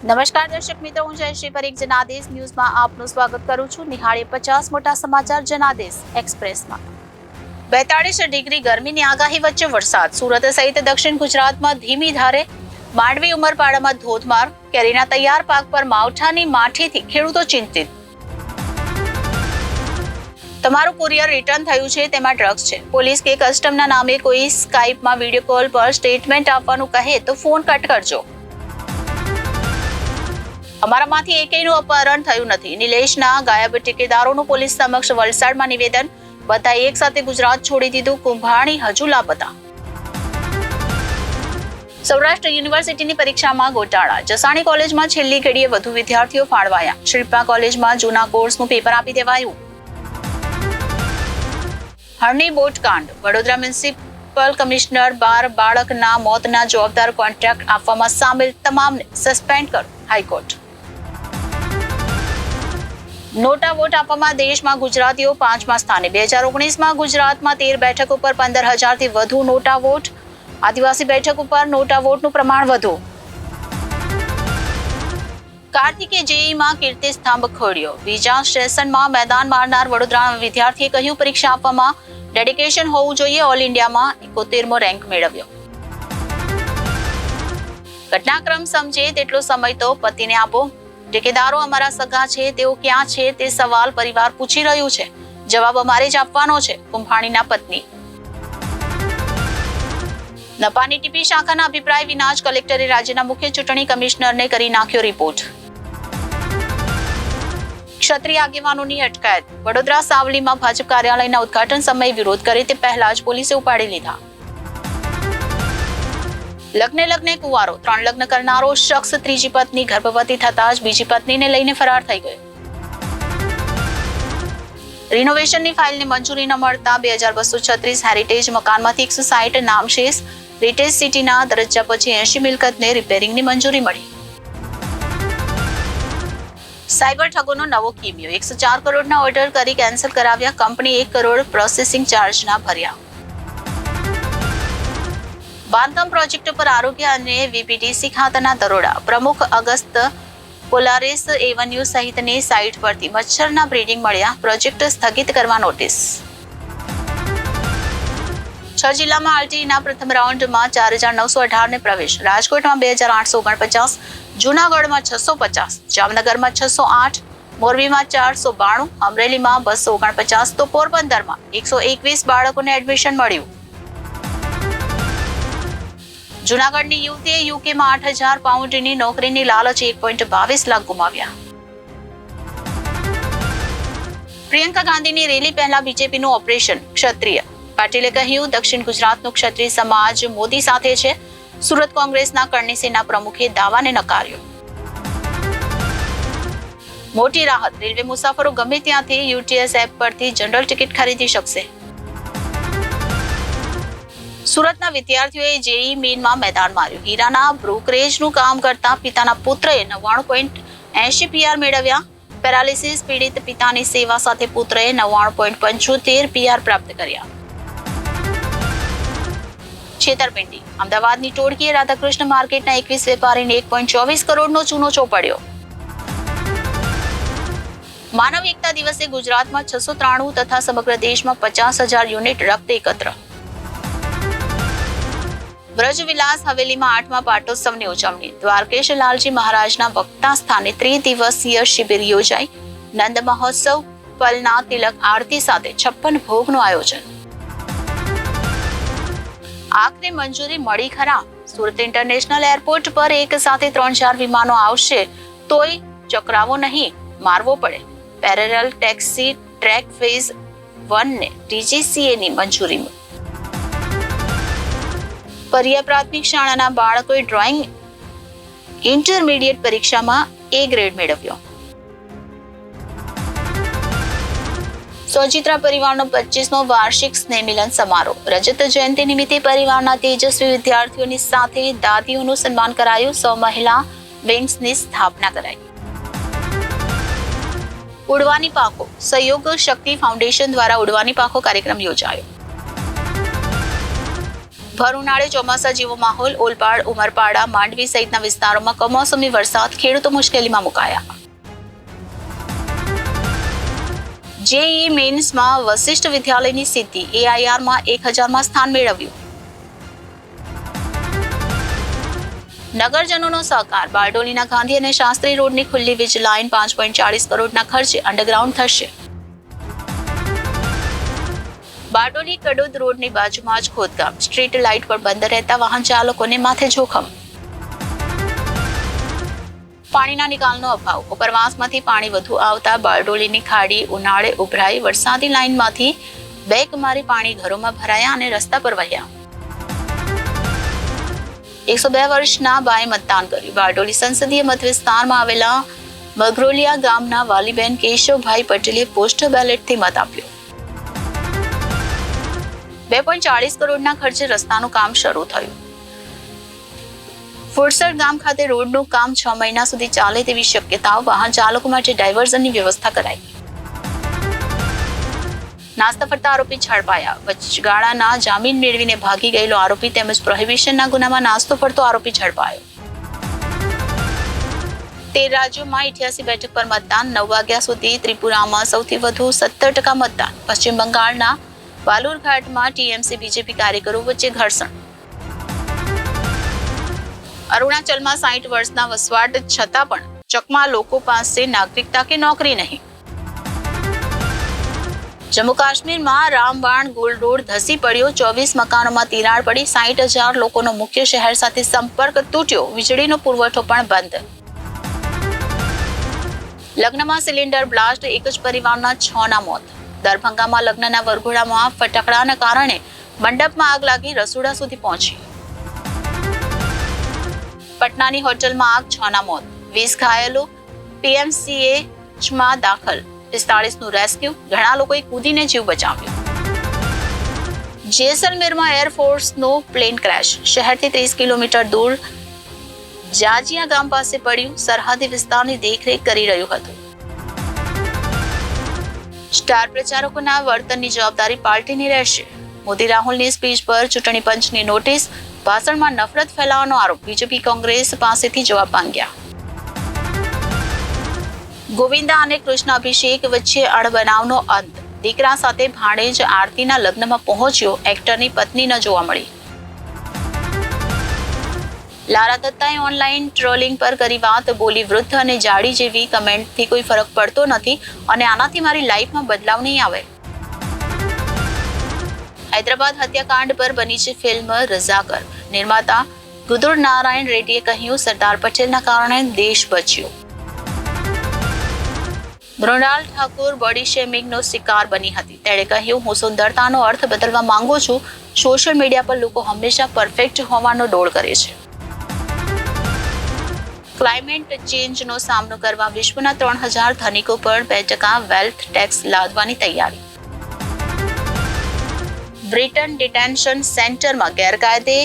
નમસ્કાર દર્શક મિત્રો, હું જયશ્રી પરીખ જનાદેશ ન્યૂઝમાં આપનું સ્વાગત કરું છું. નિહાળીએ 50 મોટા સમાચાર જનાદેશ એક્સપ્રેસમાં. 42 ડિગ્રી ગરમીની આગાહી વચ્ચે વરસાદ. સુરત સહિત દક્ષિણ ગુજરાતમાં ધીમી ધારે. માંડવી ઉમરપાડામાં ધોધમાર. કેરીના તૈયાર પાક પર માવઠાની માઠીથી ખેડૂતો ચિંતિત. તમારું કુરિયર રિટર્ન થયું છે, તેમાં ડ્રગ્સ છે. પોલીસ કે કસ્ટમના નામે કોઈ સ્કાઇપમાં વિડીયો કોલ પર સ્ટેટમેન્ટ આપવાનું કહે તો ફોન કટ કરજો. અમારામાંથી એકેયનું અપહરણ થયું નથી. નિલેશના ગાયબ ઠેકેદારોનું પોલીસ સમક્ષ વલસાડમાં નિવેદન. બધા એક સાથે ગુજરાત છોડી દીધું, કુંભાણી હજુ લાપતા. સૌરાષ્ટ્ર યુનિવર્સિટીની પરીક્ષામાં ગોટાળા. જસાણી કોલેજમાં છેલ્લી ઘડીએ વધુ વિદ્યાર્થીઓ ફાળવાયા. શિલ્પા કોલેજમાં જૂના કોર્સનું પેપર આપી દેવાયું. હરણી બોટકાંડ. વડોદરા મ્યુનિસિપલ કમિશનર બાળકના મોતના જવાબદાર કોન્ટ્રાક્ટ આપવામાં સામેલ તમામને સસ્પેન્ડ કરો, હાઈકોર્ટ. નોટા વોટ આપવામાં દેશમાં ગુજરાતીઓ 5મા સ્થાને. 2019માં ગુજરાતમાં 13 બેઠકો પર 15,000થી વધુ નોટા વોટ. આદિવાસી બેઠક ઉપર નોટા વોટનું પ્રમાણ વધુ. કાર્તિકે જેઈમાં કીર્તિ સ્તંભ ખોડ્યો. વિજા સ્ટેશનમાં મેદાન મારનાર વડોદરાના વિદ્યાર્થીએ કહ્યું, પરીક્ષા આપવામાં ડેડિકેશન હોવું જોઈએ. ઓલ ઇન્ડિયામાં 71મો રેન્ક મેળવ્યો. ઘટનાક્રમ સમજે તેટલો સમય તો પતિને આપો. ઠેકેદારો અમારા સગા છે, તેઓ ક્યાં છે તે સવાલ પરિવાર પૂછી રહ્યું છે. જવાબ અમારે જ આપવાનો છે, કુંભાણીના પત્ની. નપાની ટીપી શાખાના અભિપ્રાય વિના જ કલેક્ટરે રાજ્યના મુખ્ય ચૂંટણી કમિશનરને કરી નાખ્યો રિપોર્ટ. ક્ષત્રિય આગેવાનોની અટકાયત. વડોદરા સાવલીમાં ભાજપ કાર્યાલયના ઉદઘાટન સમયે વિરોધ કરે તે પહેલા જ પોલીસે ઉપાડી લીધા. લગ્ને કુંવારો. 3 લગ્ન કરનારો શખ્સ ત્રીજી પત્ની ગર્ભવતી થતા જ બીજી પત્નીને લઈને ફરાર થઈ ગયો. રિનોવેશનની ફાઇલને મંજૂરી ન મળતા 2236 હેરિટેજ મકાનમાંથી 160 નામશેષ. રિટેજ સિટીના દરજ્જા પછી 80 મિલકતને રિપેરિંગની મંજૂરી મળી. સાયબર ઠગોનો નવો કિમિયો. 104 કરોડના ઓર્ડર કરી કેન્સલ કરાવ્યા. કંપની 1 કરોડ પ્રોસેસિંગ ચાર્જના ભર્યા. બાંધકામ પ્રોજેક્ટ પર આરોગ્ય અને વીપીટીસી ખાતાના દરોડા. પ્રમુખ અગસ્ત પોલારિસ એવન્યુ સહિતની સાઇટ પરથી મચ્છરના બ્રીડિંગ મળ્યા. પ્રોજેક્ટ સ્થગિત કરવા નોટિસ. 6 જિલ્લામાં આરટીઈના પ્રથમ રાઉન્ડમાં 4,918 ને પ્રવેશ. રાજકોટમાં 2,849, જૂનાગઢમાં 650, જામનગરમાં 608, મોરબીમાં 492, અમરેલીમાં 249 તો પોરબંદરમાં 121 બાળકોને એડમિશન મળ્યું. જૂનાગઢની યુવતીએ યુકેમાં 8,000 પાઉન્ડની નોકરીની લાલચ 1.22 લાખ ગુમાવ્યા. પ્રિયંકા ગાંધીની રેલી પહેલા બીજેપીનું ઓપરેશન ક્ષત્રિય. પાટીલે કહ્યું, દક્ષિણ ગુજરાતનો ક્ષત્રિય સમાજ મોદી સાથે છે. સુરત કોંગ્રેસના કરણી સેના પ્રમુખે દાવાને નકાર્યો. મોટી રાહત. રેલવે મુસાફરો ગમે ત્યાંથી યુટીએસ એપ પરથી જનરલ ટિકિટ ખરીદી શકશે. સુરતના વિદ્યાર્થીઓએ જેઈ મેઇનમાં મેદાન માર્યું. હીરાના બ્રોકરેજનું કામ કરતા પિતાના પુત્રએ 99.80 પીઆર મેળવ્યા. પેરાલિસિસ પીડિત પિતાની સેવા સાથે પુત્રએ 99.75 પીઆર પ્રાપ્ત કર્યા. છેતરપિંડી. અમદાવાદની ટોળકીએ રાધાકૃષ્ણ માર્કેટના 21 વેપારીને 1.24 કરોડનો ચૂનો ચોપડ્યો. માનવ એકતા દિવસે ગુજરાતમાં 693 તથા સમગ્ર દેશમાં 50,000 યુનિટ રક્ત એકત્ર. વ્રજવિલાસ હવેલીમાં 8મા પાટોત્સવની ઉજવણી. દ્વારકેશ લાલજી મહારાજના વક્તા સ્થાને 3 દિવસીય શિબિર યોજાઈ. નંદ મહોત્સવ, પલના તિલક આરતી સાથે 56 ભોગનું આયોજન. આખરે મંજૂરી મળી ખરા. સુરત ઇન્ટરનેશનલ એરપોર્ટ પર એક સાથે 3-4 વિમાનો આવશે તોય ચકરાવો નહીં, મારવો પડે. પેરેલલ ટેક્સી ટ્રેક ફેઝ 1 ને ડીજીસીએની મંજૂરી. પરિયા પ્રાથમિક શાળાના બાળકોએ ડ્રોઈંગ ઇન્ટરમીડિયેટ પરીક્ષામાં A ગ્રેડ મેળવ્યો. સોજિત્રા પરિવારનો 25મો વાર્ષિક સ્નેહ મિલન સમારોહ. રજત જયંતિ નિમિત્તે પરિવારના તેજસ્વી વિદ્યાર્થીઓની સાથે દાદીઓનું સન્માન કરાયું. 100 મહિલા વિંગ્સની સ્થાપના કરાઈ. ઉડવાની પાંખો. સહયોગ શક્તિ ફાઉન્ડેશન દ્વારા ઉડવાની પાંખો કાર્યક્રમ યોજાયો. ભર ઉનાળે ચોમાસા જેવો માહોલ. ઓલપાડ, ઉમરપાડા, માંડવી સહિતના વિસ્તારોમાં કમોસમી વરસાદ. ખેડૂતો મુશ્કેલીમાં મુકાયા. જેઈઈ મેન્સમાં વશિષ્ઠ વિદ્યાલયની સિદ્ધિ. એઆઈઆરમાં 1000માં સ્થાન મેળવ્યું. નગરજનોનો સહકાર. બારડોલીના ગાંધી અને શાસ્ત્રી રોડની ખુલ્લી વીજ લાઇન 5.40 કરોડના ખર્ચે અંડરગ્રાઉન્ડ થશે. બારડોલી કડોદ રોડની બાજુમાં જ ખોદકામ. સ્ટ્રીટ લાઇટ પર બંધ રહેતા વાહન ચાલકોને માથે જોખમ. પાણીના નિકાલનો અભાવ. ઉપરવાસમાંથી પાણી વધુ આવતા બારડોલીની ખાડી ઉનાળે ઉભરાઈ. વરસાદી લાઇનમાંથી બેક મારી પાણી ઘરોમાં ભરાયા અને રસ્તા પર વહ્યા. 102 વર્ષના બાએ મતદાન કર્યું. બારડોલી સંસદીય મત વિસ્તારમાં આવેલા મગરોલિયા ગામના વાલીબેન કેશવભાઈ પટેલે પોસ્ટલ બેલેટથી મત આપ્યો. 2.40 કરોડના ખર્ચે રસ્તાનું કામ શરૂ થયું. ફુરસદ ગામ ખાતે રોડનું કામ 6 મહિના સુધી ચાલે તેવી શક્યતાઓ. વાહન ચાલકો માટે ડાયવર્ઝનની વ્યવસ્થા કરાઈ. નાસ્તા ફરતા આરોપી ઝડપાયા. વચગાળાના જામીન મેળવીને ભાગી ગયેલો આરોપી તેમજ પ્રોહિબિશનના ગુનામાં નાસ્તો ફરતો આરોપી ઝડપાયો. 13 રાજ્યોમાં 88 બેઠક પર મતદાન. 9 વાગ્યા સુધી ત્રિપુરામાં સૌથી વધુ 17% મતદાન. પશ્ચિમ બંગાળના બાલુરઘાટમાં ટીએમસી બીજેપી કાર્યકરો વચ્ચે ઘર્ષણ. અરુણાચલમાં 60 વર્ષના વસવાટ છતાં પણ ચકમા લોકો પાસે નાગરિકતા કે નોકરી નહીં. જમ્મુ કાશ્મીરમાં રામબાણ ગોલ રોડ ધસી પડ્યો. 24 મકાનોમાં તિરાડ પડી. 60,000 લોકોનો મુખ્ય શહેર સાથે સંપર્ક તૂટ્યો. વીજળીનો પુરવઠો પણ બંધ. લગ્નમાં સિલિન્ડર બ્લાસ્ટ. એક જ પરિવારના 6ના મોત. દરભંગામાં લગ્નના વરઘોડામાં ફટાકડાના કારણે મંડપમાં આગ લાગી. રસોડા સુધી પહોંચી. પટનાની હોટલમાં આગ. 6ના મોત. 20 ઘાયલો પીએમસીએચમાં દાખલ. 45નું રેસ્ક્યુ. ઘણા લોકોએ કૂદીને જીવ બચાવ્યો. જેસલમેરમાં એરફોર્સનો પ્લેન ક્રેશ. શહેરથી 30 કિલોમીટર દૂર જાજિયા ગામ પાસે પડ્યું. સરહદી વિસ્તારની દેખરેખ કરી રહ્યું હતું. સ્ટાર પ્રચારકોના વર્તનની જવાબદારી પાર્ટીની રહેશે. મોદી રાહુલની સ્પીચ પર ચૂંટણી પંચની નોટિસ. ભાષણમાં નફરત ફેલાવવાનો આરોપ. બીજેપી કોંગ્રેસ પાસેથી જવાબ માંગ્યા. ગોવિંદા અને કૃષ્ણ અભિષેક વચ્ચે અણબનાવનો અંત. દીકરા સાથે ભાણેજ આરતીના લગ્નમાં પહોંચ્યો. એક્ટરની પત્ની ન જોવા મળી. લારા દત્તાએ ઓનલાઈન ટ્રોલિંગ પર કરી વાત. બોલી વૃદ્ધ અને જાડી જેવી કમેન્ટથી કોઈ ફરક પડતો નથી અને આનાથી મારી લાઈફમાં બદલાવ નહીં આવે. હૈદરાબાદ હત્યાકાંડ પર બની છે ફિલ્મ રઝાકર. નિર્માતા ગુદુર નારાયણ રેડ્ડીએ કહ્યું, સરદાર પટેલના કારણે દેશ બચ્યો. મૃણાલ ઠાકુર બોડી શેમિંગનો શિકાર બની હતી. તેણે કહ્યું, હું સુંદરતાનો અર્થ બદલવા માંગુ છું. સોશિયલ મીડિયા પર લોકો હંમેશા પરફેક્ટ હોવાનો ડોળ કરે છે. ક્લાઇમેટ ચેન્જનો સામનો કરવા વિશ્વના 3000 ધનિકો પર 2% વેલ્થ ટેક્સ લાદવાની તૈયારી. બ્રિટન ડિટેન્શન સેન્ટરમાં ગેરકાયદે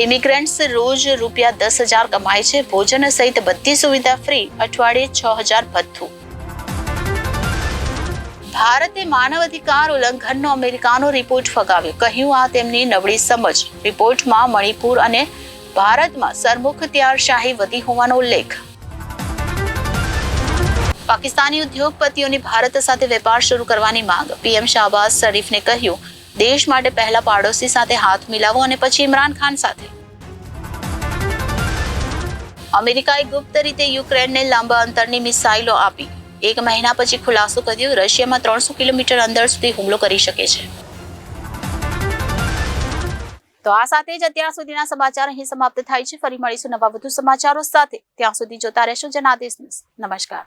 ઇમિગ્રન્ટ્સ રોજ ₹10,000 કમાય છે. ભોજન સહિત બધી સુવિધા ફ્રી. અઠવાડિયે 6,000 ભથ્થું. ભારતે માનવ અધિકાર ઉલ્લંઘનનો અમેરિકાનો રિપોર્ટ ફગાવ્યો. કહ્યું, આ તેમની નબળી સમજ. રિપોર્ટમાં મણિપુર અને ભારતમાં સરમુખત્યારશાહી વધી હોવાનો ઉલ્લેખ. પાકિસ્તાની ઉદ્યોગપતિઓની ભારત સાથે વેપાર શરૂ કરવાની માંગ. પીએમ શાહબાઝ શરીફને કહ્યું, દેશ માટે પહેલા પાડોશી સાથે હાથ મિલાવો અને પછી ઇમરાન ખાન સાથે. અમેરિકાએ ગુપ્ત રીતે યુક્રેનને લાંબા અંતરની મિસાઇલો આપી. 1 મહિના પછી ખુલાસો કર્યો, રશિયામાં 300 કિલોમીટર અંદર સુધી હુમલો કરી શકે છે. તો આ સાથે જ અત્યાર સુધીના સમાચાર અહીં સમાપ્ત થાય છે. ફરી મળીશું નવા વધુ સમાચારો સાથે. ત્યાં સુધી જોતા રહેશો જનાદેશ ન્યૂઝ. નમસ્કાર.